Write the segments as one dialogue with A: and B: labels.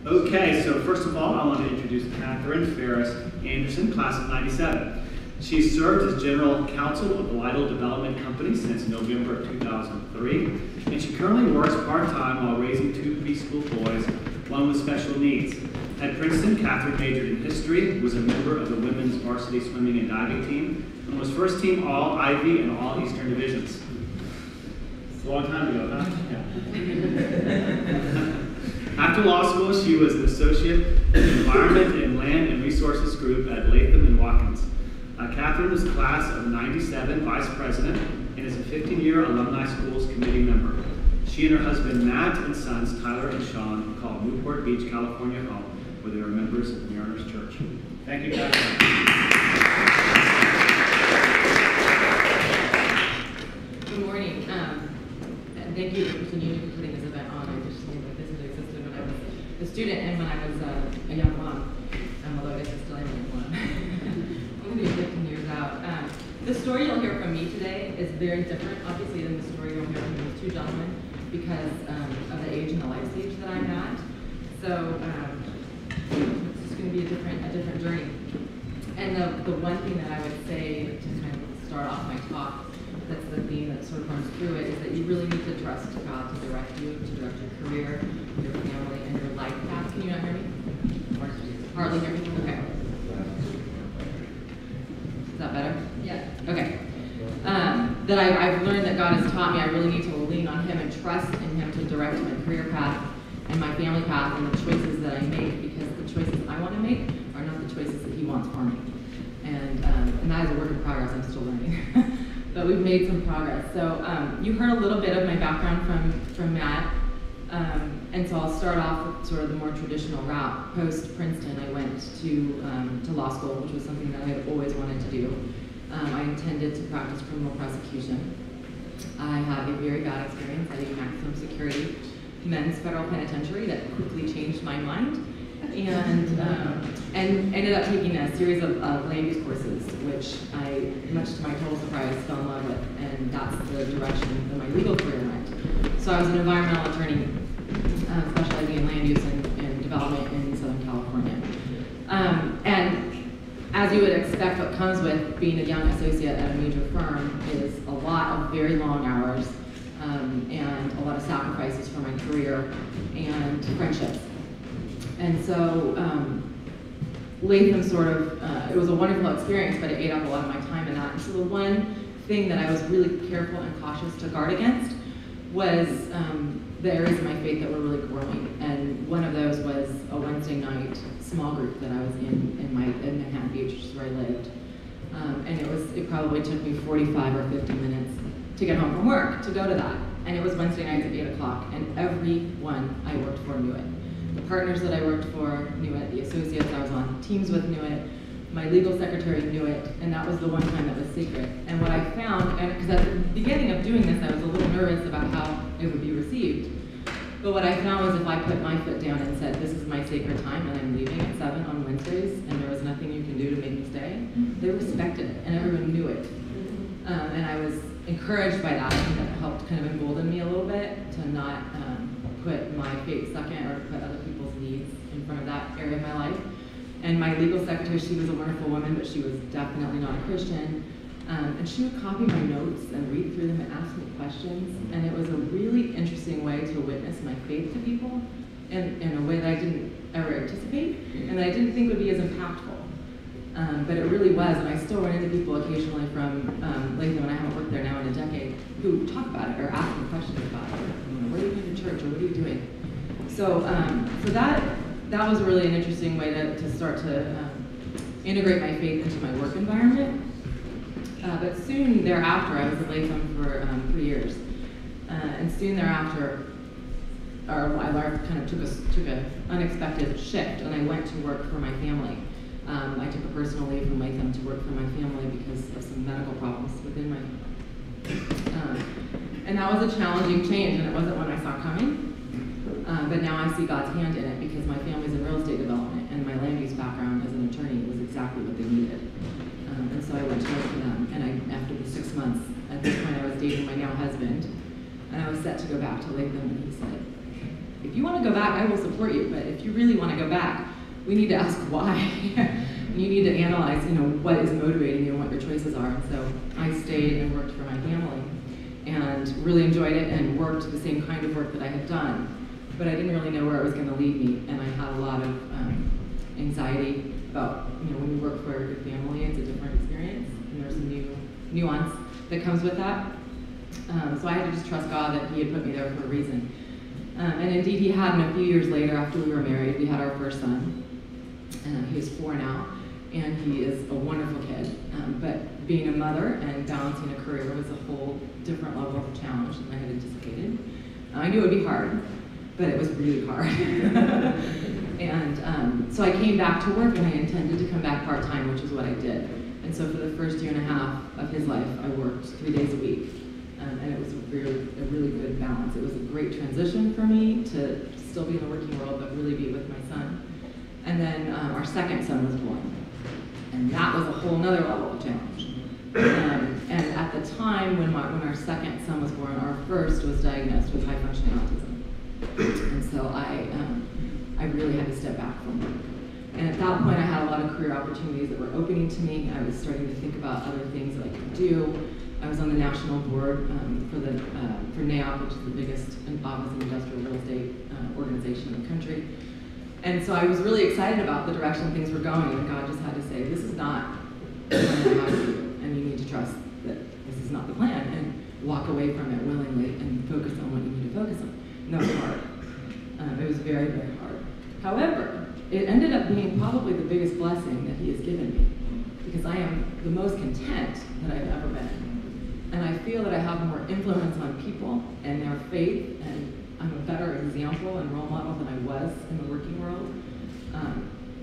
A: Okay, so first of all, I want to introduce Catherine Pharris Anderson, class of '97. She served as General Counsel of the Lytle Development Company since November of 2003, and she currently works part-time while raising 2 preschool boys, one with special needs. At Princeton, Catherine majored in history, was a member of the women's varsity swimming and diving team, and was first team All-Ivy and All-Eastern divisions. It's a long time ago, huh? Yeah. After law school, she was an associate in the Environment and Land and Resources Group at Lytle and Watkins. Catherine was class of '97 vice president and is a 15-year alumni schools committee member. She and her husband Matt and sons Tyler and Sean call Newport Beach, California home, where they are members of Mariners Church. Thank you, Catherine.
B: Good morning. And thank you for continuing putting this event on. I just knew that this had existed when I was a student and when I was a young mom. Although I guess I still am a young mom. I'm going to be 15 years out. The story you'll hear from me today is very different, obviously, than the story you'll hear from these 2 gentlemen because of the age and the life stage that I'm at. So it's just going to be a different journey. And the one thing that I would say to kind of start off my talk, that's the theme that sort of runs through it, is that you really need to trust God to direct you, to direct your career, your family, and your life path. Can you not hear me? Hardly hear me? Okay. Is that better? Yeah. Okay. That I've learned that God has taught me I really need to lean on Him and trust in Him to direct my career path and my family path and the choices that I make, because the choices I want to make are not the choices that He wants for me. And that is a work in progress. I'm still learning. But we've made some progress. So you heard a little bit of my background from Matt. And so I'll start off with sort of the more traditional route. Post Princeton, I went to law school, which was something that I had always wanted to do. I intended to practice criminal prosecution. I had a very bad experience at a maximum security men's federal penitentiary that quickly changed my mind, and ended up taking a series of land use courses, which I, much to my total surprise, fell in love with, and that's the direction that my legal career went. So I was an environmental attorney, specializing in land use and development in Southern California. And as you would expect, what comes with being a young associate at a major firm is a lot of very long hours and a lot of sacrifices for my career and friendships. And so Lytle sort of, it was a wonderful experience, but it ate up a lot of my time in that. And so the one thing that I was really careful and cautious to guard against was the areas of my faith that were really growing. And one of those was a Wednesday night small group that I was in Manhattan Beach, which is where I lived. And it probably took me 45 or 50 minutes to get home from work to go to that. And it was Wednesday nights at 8 o'clock, and everyone I worked for knew it. The partners that I worked for knew it, the associates I was on teams with knew it, my legal secretary knew it, and that was the one time that was secret. And what I found, and because at the beginning of doing this, I was a little nervous about how it would be received. But what I found was if I put my foot down and said, this is my sacred time and I'm leaving at 7 on Wednesdays and there was nothing you can do to make me stay, they respected it and everyone knew it. And I was encouraged by that. I think that helped kind of embolden me a little bit to not put my faith second or put other people's needs in front of that area of my life. And my legal secretary, she was a wonderful woman, but she was definitely not a Christian. And she would copy my notes and read through them and ask me questions. And it was a really interesting way to witness my faith to people in a way that I didn't ever anticipate and that I didn't think would be as impactful. But it really was, and I still run into people occasionally from Lytle, when I haven't worked there now in a decade, who talk about it or ask me questions about it. What are you doing to church, or what are you doing? So that was really an interesting way to start to integrate my faith into my work environment. But soon thereafter, I was at Lytle for 3 years, and soon thereafter, our life kind of took an unexpected shift, and I went to work for my family. I took a personal leave from Lytle to work for my family because of some medical problems within my and that was a challenging change, and it wasn't one I saw coming. But now I see God's hand in it because my family's in real estate development, and my land use background as an attorney was exactly what they needed. And so I went to work for them, and after the 6 months, at this point I was dating my now husband, and I was set to go back to Lytle, and he said, if you want to go back, I will support you, but if you really want back, we need to ask why. You need to analyze, what is motivating you and what your choices are. And so I stayed and worked for my family and really enjoyed it and worked the same kind of work that I had done. But I didn't really know where it was going to lead me, and I had a lot of anxiety about, when you work for a good family, it's a different experience, and there's a new nuance that comes with that. So I had to just trust God that He had put me there for a reason. And indeed, He had, and a few years later, after we were married, we had our first son. He is 4 now, and he is a wonderful kid. But being a mother and balancing a career was a whole different level of challenge than I had anticipated. I knew it would be hard, but it was really hard. And so I came back to work, and I intended to come back part-time, which is what I did. And so for the first year and a half of his life, I worked 3 days a week. And it was a really good balance. It was a great transition for me to still be in the working world, but really be with my son. And then our second son was born. And that was a whole nother level of challenge. And at the time when our second son was born, our first was diagnosed with high-functioning autism. And so I really had to step back from work. And at that point, I had a lot of career opportunities that were opening to me. I was starting to think about other things that I could do. I was on the national board for NAIOP, which is the biggest office and industrial real estate organization in the country. And so I was really excited about the direction things were going, and God just had to say, this is not the plan I have for you, and you need to trust that this is not the plan, and walk away from it willingly and focus on what you need to focus on. And that was hard. It was very, very hard. However, it ended up being probably the biggest blessing that He has given me, because I am the most content that I've ever been. And I feel that I have more influence on people and their faith, and I'm a better example and role model than I was in the working world.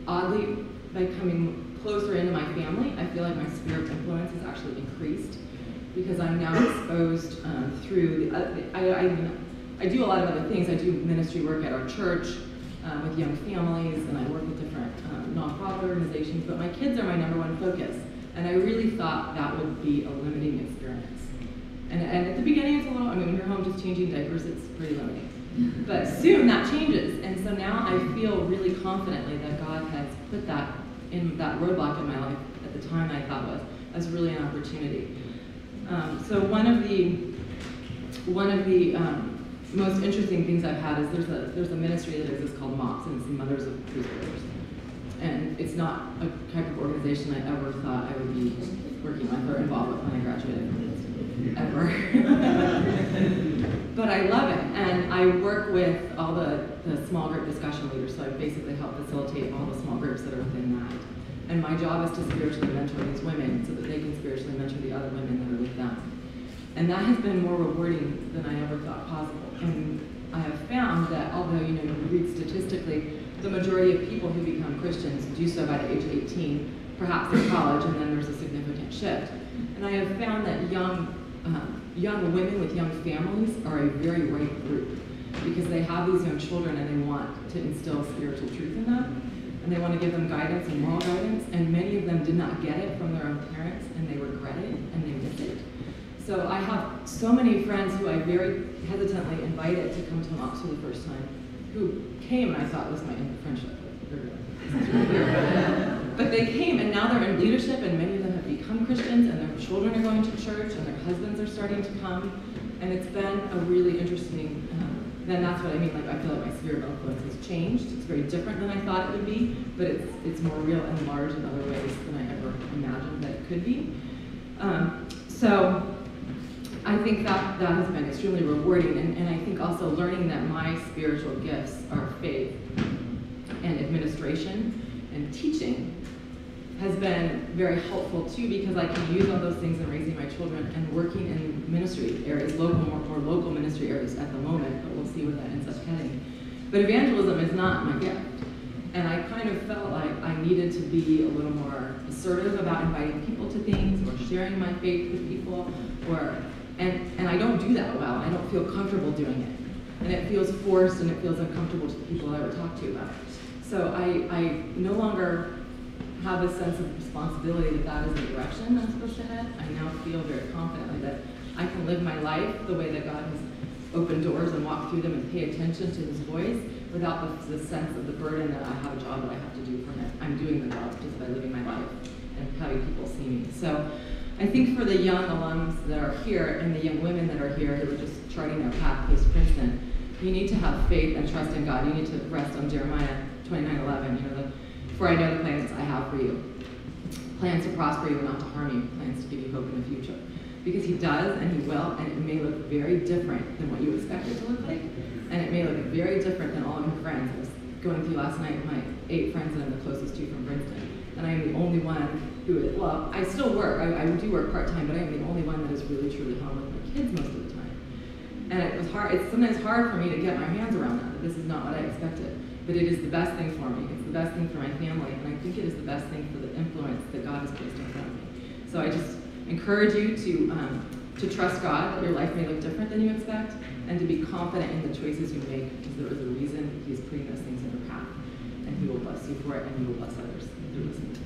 B: Oddly, by coming closer into my family, I feel like my sphere of influence has actually increased, because I'm now exposed through I do a lot of other things. I do ministry work at our church with young families, and I work with different nonprofit organizations, but my kids are my #1 focus. And I really thought that would be a limiting experience. And at the beginning, it's a little, when you're home just changing diapers, it's pretty limiting. But soon that changes. And so now I feel really confidently that God has put that roadblock in my life at the time I thought was as really an opportunity. So one of the most interesting things I've had is there's a ministry that exists called MOPS, and it's the Mothers of Preschoolers. And it's not a type of organization I ever thought I would be working with or involved with when I graduated from Princeton, ever. But I love it, and I work with all the small group discussion leaders, so I basically help facilitate all the small groups that are within that. And my job is to spiritually mentor these women so that they can spiritually mentor the other women that are with them. And that has been more rewarding than I ever thought possible. And I have found that although, you read statistically, the majority of people who become Christians do so by the age of 18, perhaps in college, and then there's a significant shift. And I have found that young women with young families are a very right group, because they have these young children and they want to instill spiritual truth in them, and they want to give them guidance and moral guidance, and many of them did not get it from their own parents, and they regret it, and they miss it. So I have so many friends who I very hesitantly invited to come to MOPS for the first time, who came and I thought was my end of friendship. But they came, and now they're in leadership, and many of them have become Christians, and their children are going to church, and their husbands are starting to come, and it's been a really interesting, then that's what I mean, I feel like my sphere of influence has changed. It's very different than I thought it would be, but it's more real and large in other ways than I ever imagined that it could be. So I think that has been extremely rewarding, and I think also learning that my spiritual gifts are faith and administration and teaching has been very helpful too, because I can use all those things in raising my children and working in ministry areas, more local ministry areas at the moment, but we'll see where that ends up heading. But evangelism is not my gift. And I kind of felt like I needed to be a little more assertive about inviting people to things or sharing my faith with people, and I don't do that well. I don't feel comfortable doing it. And it feels forced, and it feels uncomfortable to the people I would talk to about it. So I no longer have a sense of responsibility that is the direction I'm supposed to head. I now feel very confidently that I can live my life the way that God has open doors and walk through them and pay attention to his voice without the sense of the burden that I have a job that I have to do from it. I'm doing the job just by living my life and having people see me. So I think for the young alums that are here and the young women that are here who are just charting their path post-Princeton, you need to have faith and trust in God. You need to rest on Jeremiah 29:11. For I know the plans I have for you. Plans to prosper you and not to harm you. Plans to give you hope in the future. Because he does and he will, and it may look very different than what you expect it to look like. And it may look very different than all of your friends. I was going through last night with my 8 friends that I'm the closest to from Princeton. And I am the only one who is, well, I still work. I do work part-time, but I am the only one that is really truly home with my kids most of the time. And it was hard. It's sometimes hard for me to get my hands around that. This is not what I expected. But it is the best thing for me. It's the best thing for my family. And I think it is the best thing for the influence that God has placed in front of me. So I just encourage you to trust God, that your life may look different than you expect, and to be confident in the choices you make, because there is a reason He's putting those things in your path. And He will bless you for it, and He will bless others through listening to